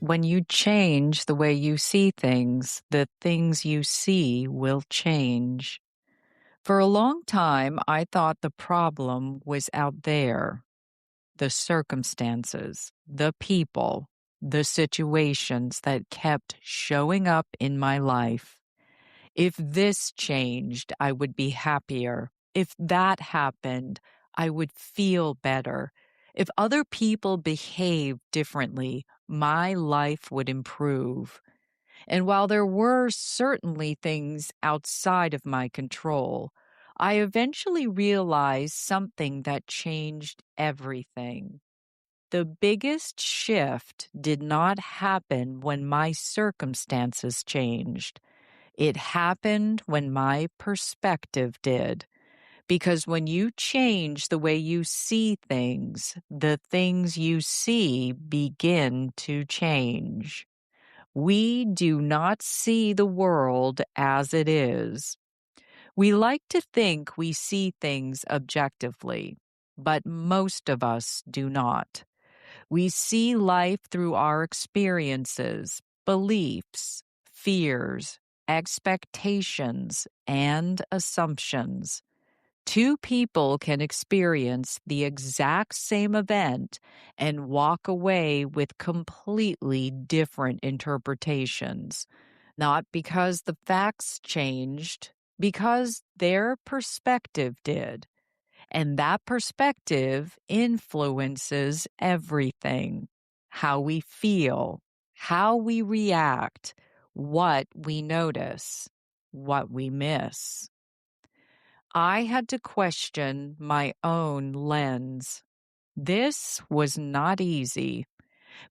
When you change the way you see things, the things you see will change. For a long time, I thought the problem was out there, the circumstances, the people, the situations that kept showing up in my life. If this changed, I would be happier. If that happened, I would feel better. If other people behaved differently, my life would improve. And while there were certainly things outside of my control, I eventually realized something that changed everything. The biggest shift did not happen when my circumstances changed. It happened when my perspective did. Because when you change the way you see things, the things you see begin to change. We do not see the world as it is. We like to think we see things objectively, but most of us do not. We see life through our experiences, beliefs, fears, expectations, and assumptions. Two people can experience the exact same event and walk away with completely different interpretations, not because the facts changed, because their perspective did. And that perspective influences everything: how we feel, how we react, what we notice, what we miss. I had to question my own lens. This was not easy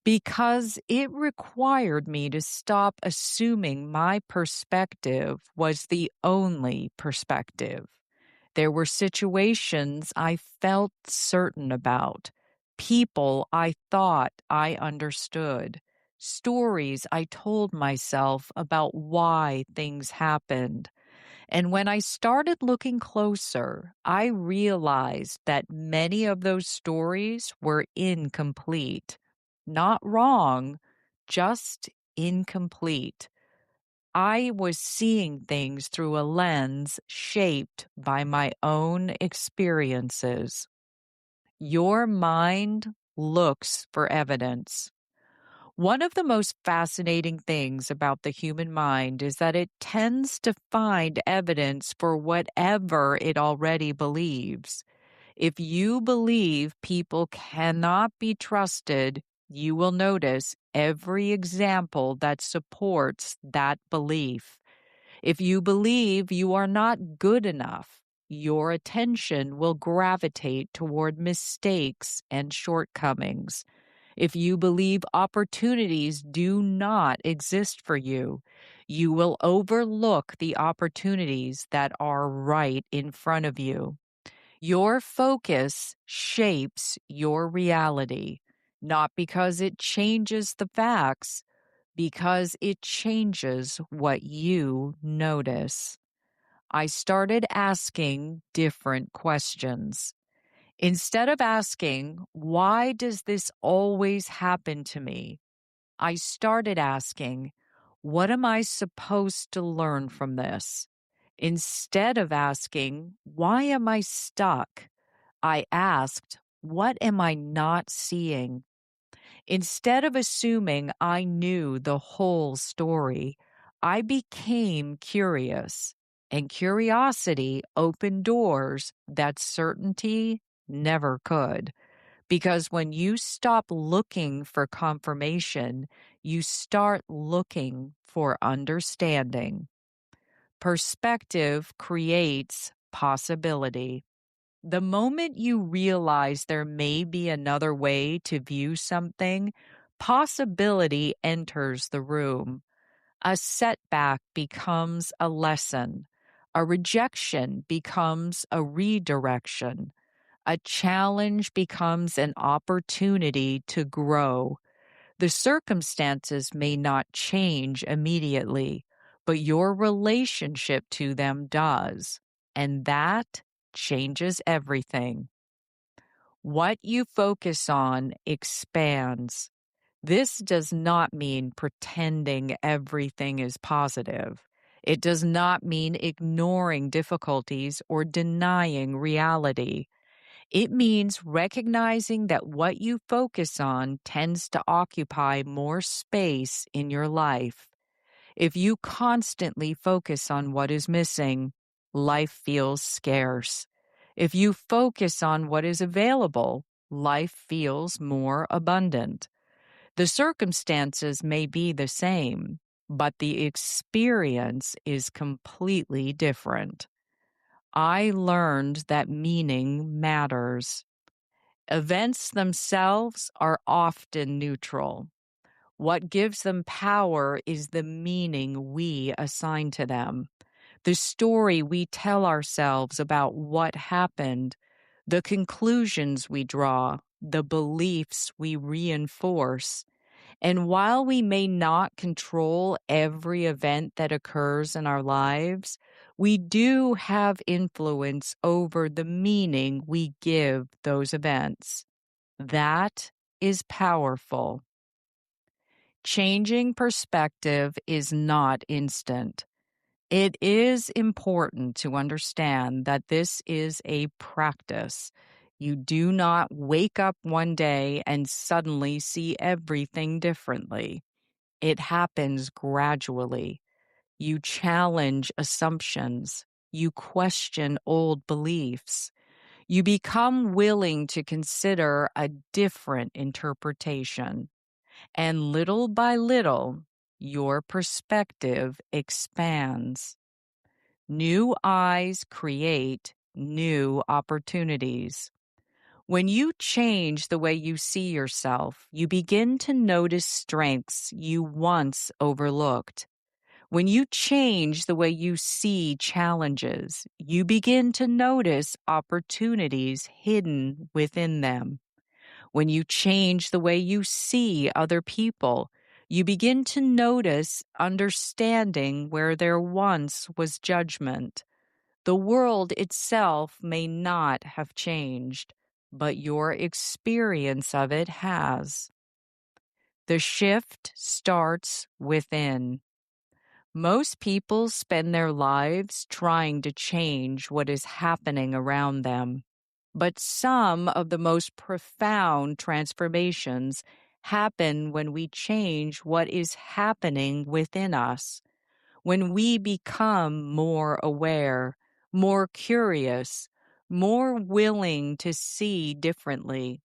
because it required me to stop assuming my perspective was the only perspective. There were situations I felt certain about, people I thought I understood, stories I told myself about why things happened. And when I started looking closer, I realized that many of those stories were incomplete. Not wrong, just incomplete. I was seeing things through a lens shaped by my own experiences. Your mind looks for evidence. One of the most fascinating things about the human mind is that it tends to find evidence for whatever it already believes. If you believe people cannot be trusted, you will notice every example that supports that belief. If you believe you are not good enough, your attention will gravitate toward mistakes and shortcomings. If you believe opportunities do not exist for you, you will overlook the opportunities that are right in front of you. Your focus shapes your reality, not because it changes the facts, because it changes what you notice. I started asking different questions. Instead of asking, why does this always happen to me? I started asking, what am I supposed to learn from this? Instead of asking, why am I stuck? I asked, what am I not seeing? Instead of assuming I knew the whole story, I became curious, and curiosity opened doors that certainty never could. Because when you stop looking for confirmation, you start looking for understanding. Perspective creates possibility. The moment you realize there may be another way to view something, possibility enters the room. A setback becomes a lesson. A rejection becomes a redirection. A challenge becomes an opportunity to grow. The circumstances may not change immediately, but your relationship to them does, and that changes everything. What you focus on expands. This does not mean pretending everything is positive. It does not mean ignoring difficulties or denying reality. It means recognizing that what you focus on tends to occupy more space in your life. If you constantly focus on what is missing, life feels scarce. If you focus on what is available, life feels more abundant. The circumstances may be the same, but the experience is completely different. I learned that meaning matters. Events themselves are often neutral. What gives them power is the meaning we assign to them, the story we tell ourselves about what happened, the conclusions we draw, the beliefs we reinforce. And while we may not control every event that occurs in our lives, we do have influence over the meaning we give those events. That is powerful. Changing perspective is not instant. It is important to understand that this is a practice. You do not wake up one day and suddenly see everything differently. It happens gradually. You challenge assumptions. You question old beliefs. You become willing to consider a different interpretation. And little by little, your perspective expands. New eyes create new opportunities. When you change the way you see yourself, you begin to notice strengths you once overlooked. When you change the way you see challenges, you begin to notice opportunities hidden within them. When you change the way you see other people, you begin to notice understanding where there once was judgment. The world itself may not have changed, but your experience of it has. The shift starts within. Most people spend their lives trying to change what is happening around them. But some of the most profound transformations happen when we change what is happening within us, when we become more aware, more curious, more willing to see differently.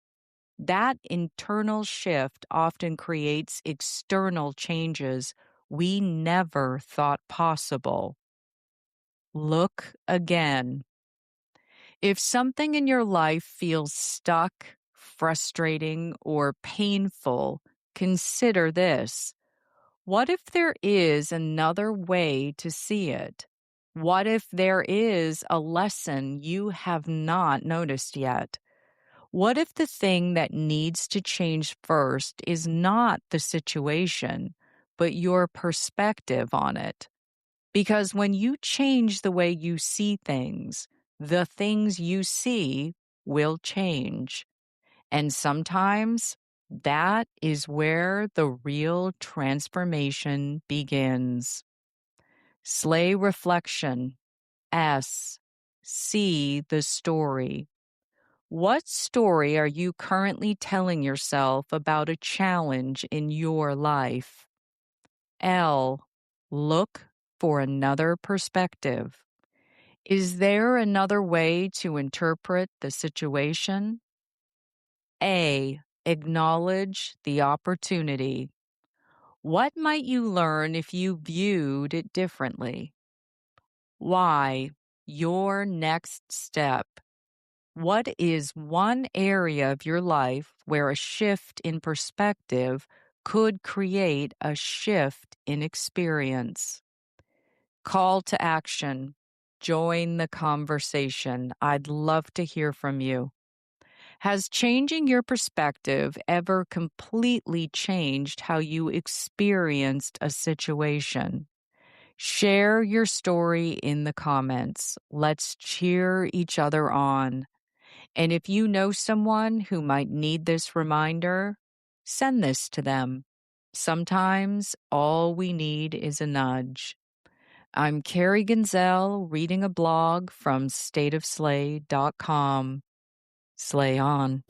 That internal shift often creates external changes we never thought possible. Look again. If something in your life feels stuck, frustrating, or painful, consider this. What if there is another way to see it? What if there is a lesson you have not noticed yet? What if the thing that needs to change first is not the situation, but your perspective on it? Because when you change the way you see things, the things you see will change. And sometimes that is where the real transformation begins. Slay reflection. S. See the story. What story are you currently telling yourself about a challenge in your life? L. Look for another perspective. Is there another way to interpret the situation? A. Acknowledge the opportunity. What might you learn if you viewed it differently? Why? Your next step. What is one area of your life where a shift in perspective could create a shift in experience? Call to action. Join the conversation. I'd love to hear from you. Has changing your perspective ever completely changed how you experienced a situation? Share your story in the comments. Let's cheer each other on. And if you know someone who might need this reminder, Send this to them. Sometimes all we need is a nudge. I'm Carrie Genzel, reading a blog from stateofslay.com. Slay on.